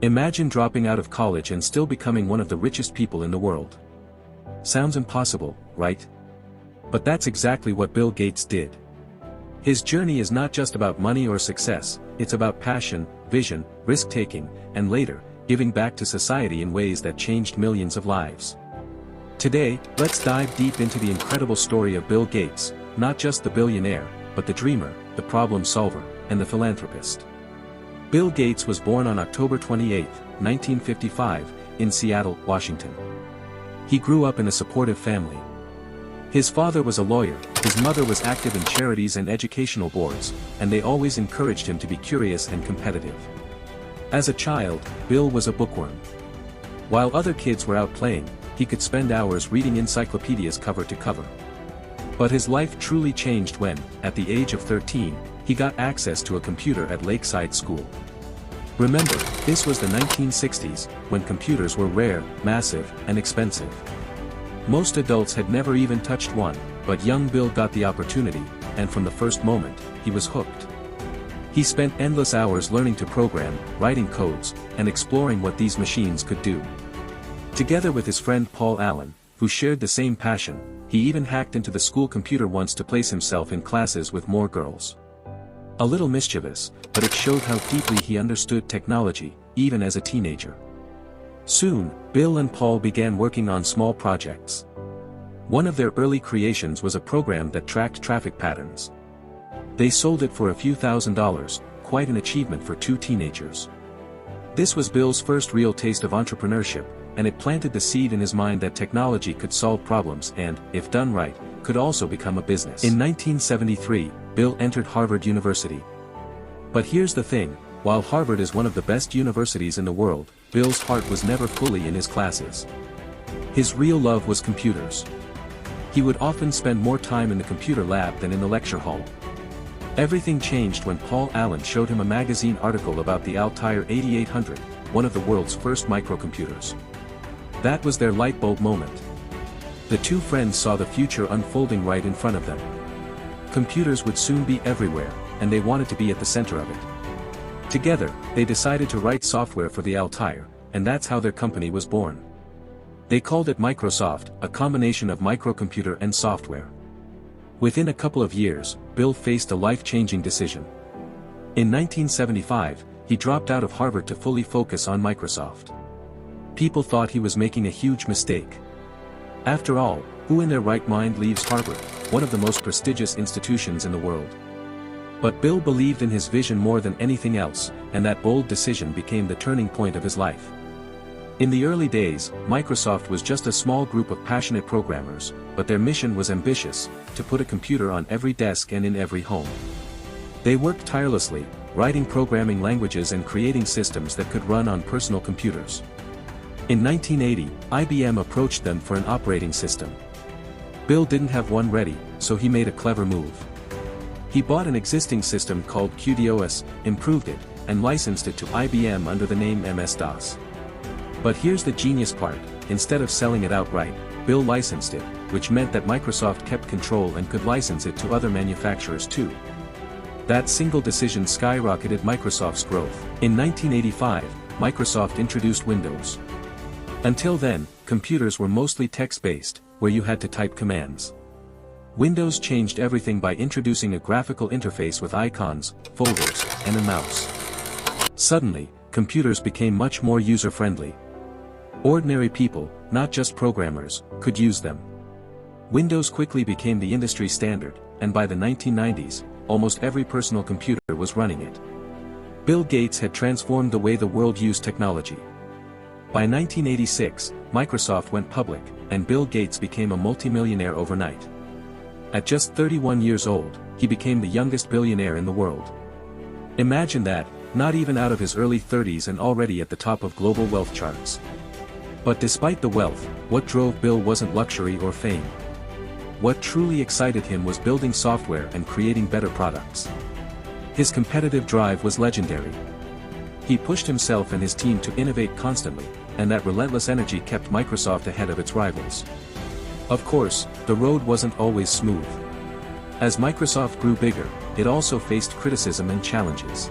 Imagine dropping out of college and still becoming one of the richest people in the world. Sounds impossible, right? But that's exactly what Bill Gates did. His journey is not just about money or success, it's about passion, vision, risk-taking, and later, giving back to society in ways that changed millions of lives. Today, let's dive deep into the incredible story of Bill Gates, not just the billionaire, but the dreamer, the problem solver, and the philanthropist. Bill Gates was born on October 28, 1955, in Seattle, Washington. He grew up in a supportive family. His father was a lawyer, his mother was active in charities and educational boards, and they always encouraged him to be curious and competitive. As a child, Bill was a bookworm. While other kids were out playing, he could spend hours reading encyclopedias cover to cover. But his life truly changed when, at the age of 13, he got access to a computer at Lakeside School. Remember, this was the 1960s, when computers were rare, massive, and expensive. Most adults had never even touched one, but young Bill got the opportunity, and from the first moment, he was hooked. He spent endless hours learning to program, writing codes, and exploring what these machines could do. Together with his friend Paul Allen, who shared the same passion, he even hacked into the school computer once to place himself in classes with more girls. A little mischievous, but it showed how deeply he understood technology, even as a teenager. Soon, Bill and Paul began working on small projects. One of their early creations was a program that tracked traffic patterns. They sold it for a few $1,000s, quite an achievement for two teenagers. This was Bill's first real taste of entrepreneurship, and it planted the seed in his mind that technology could solve problems and, if done right, could also become a business. In 1973, Bill entered Harvard University. But here's the thing, while Harvard is one of the best universities in the world, Bill's heart was never fully in his classes. His real love was computers. He would often spend more time in the computer lab than in the lecture hall. Everything changed when Paul Allen showed him a magazine article about the Altair 8800, one of the world's first microcomputers. That was their light bulb moment. The two friends saw the future unfolding right in front of them. Computers would soon be everywhere, and they wanted to be at the center of it. Together, they decided to write software for the Altair, and that's how their company was born. They called it Microsoft, a combination of microcomputer and software. Within a couple of years, Bill faced a life-changing decision. In 1975, he dropped out of Harvard to fully focus on Microsoft. People thought he was making a huge mistake. After all, who in their right mind leaves Harvard, one of the most prestigious institutions in the world? But Bill believed in his vision more than anything else, and that bold decision became the turning point of his life. In the early days, Microsoft was just a small group of passionate programmers, but their mission was ambitious, to put a computer on every desk and in every home. They worked tirelessly, writing programming languages and creating systems that could run on personal computers. In 1980, IBM approached them for an operating system. Bill didn't have one ready, so he made a clever move. He bought an existing system called QDOS, improved it, and licensed it to IBM under the name MS-DOS. But here's the genius part, instead of selling it outright, Bill licensed it, which meant that Microsoft kept control and could license it to other manufacturers too. That single decision skyrocketed Microsoft's growth. In 1985, Microsoft introduced Windows. Until then, computers were mostly text-based, where you had to type commands. Windows changed everything by introducing a graphical interface with icons, folders, and a mouse. Suddenly, computers became much more user-friendly. Ordinary people, not just programmers, could use them. Windows quickly became the industry standard, and by the 1990s, almost every personal computer was running it. Bill Gates had transformed the way the world used technology. By 1986, Microsoft went public, and Bill Gates became a multimillionaire overnight. At just 31 years old, he became the youngest billionaire in the world. Imagine that, not even out of his early 30s and already at the top of global wealth charts. But despite the wealth, what drove Bill wasn't luxury or fame. What truly excited him was building software and creating better products. His competitive drive was legendary. He pushed himself and his team to innovate constantly, and that relentless energy kept Microsoft ahead of its rivals. Of course, the road wasn't always smooth. As Microsoft grew bigger, it also faced criticism and challenges.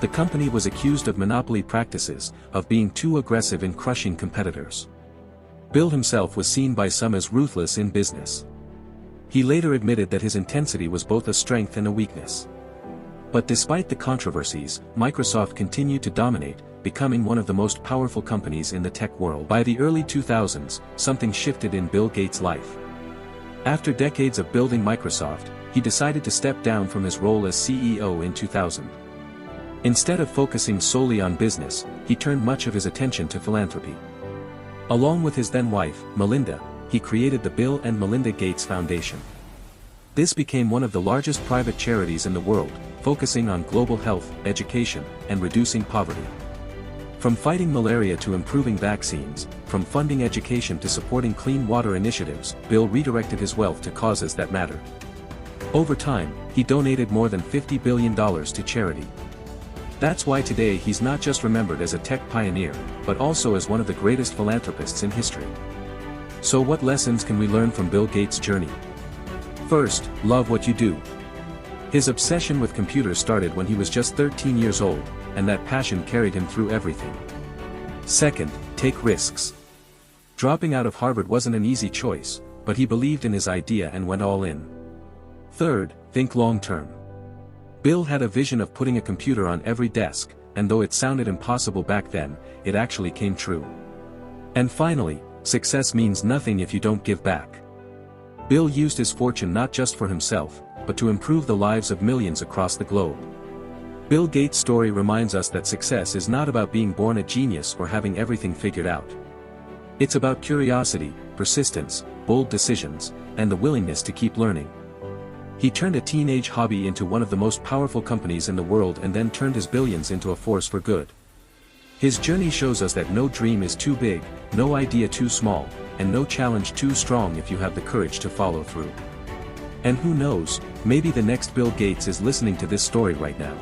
The company was accused of monopoly practices, of being too aggressive in crushing competitors. Bill himself was seen by some as ruthless in business. He later admitted that his intensity was both a strength and a weakness. But despite the controversies, Microsoft continued to dominate, becoming one of the most powerful companies in the tech world. By the early 2000s, something shifted in Bill Gates' life. After decades of building Microsoft, he decided to step down from his role as CEO in 2000. Instead of focusing solely on business, he turned much of his attention to philanthropy. Along with his then-wife, Melinda, he created the Bill and Melinda Gates Foundation. This became one of the largest private charities in the world, focusing on global health, education, and reducing poverty. From fighting malaria to improving vaccines, from funding education to supporting clean water initiatives, Bill redirected his wealth to causes that matter. Over time, he donated more than $50 billion to charity. That's why today he's not just remembered as a tech pioneer, but also as one of the greatest philanthropists in history. So what lessons can we learn from Bill Gates' journey? First, love what you do. His obsession with computers started when he was just 13 years old, and that passion carried him through everything. Second, take risks. Dropping out of Harvard wasn't an easy choice, but he believed in his idea and went all in. Third, think long-term. Bill had a vision of putting a computer on every desk, and though it sounded impossible back then, it actually came true. And finally, success means nothing if you don't give back. Bill used his fortune not just for himself, but to improve the lives of millions across the globe. Bill Gates' story reminds us that success is not about being born a genius or having everything figured out. It's about curiosity, persistence, bold decisions, and the willingness to keep learning. He turned a teenage hobby into one of the most powerful companies in the world and then turned his billions into a force for good. His journey shows us that no dream is too big, no idea too small, and no challenge too strong if you have the courage to follow through. And who knows, maybe the next Bill Gates is listening to this story right now.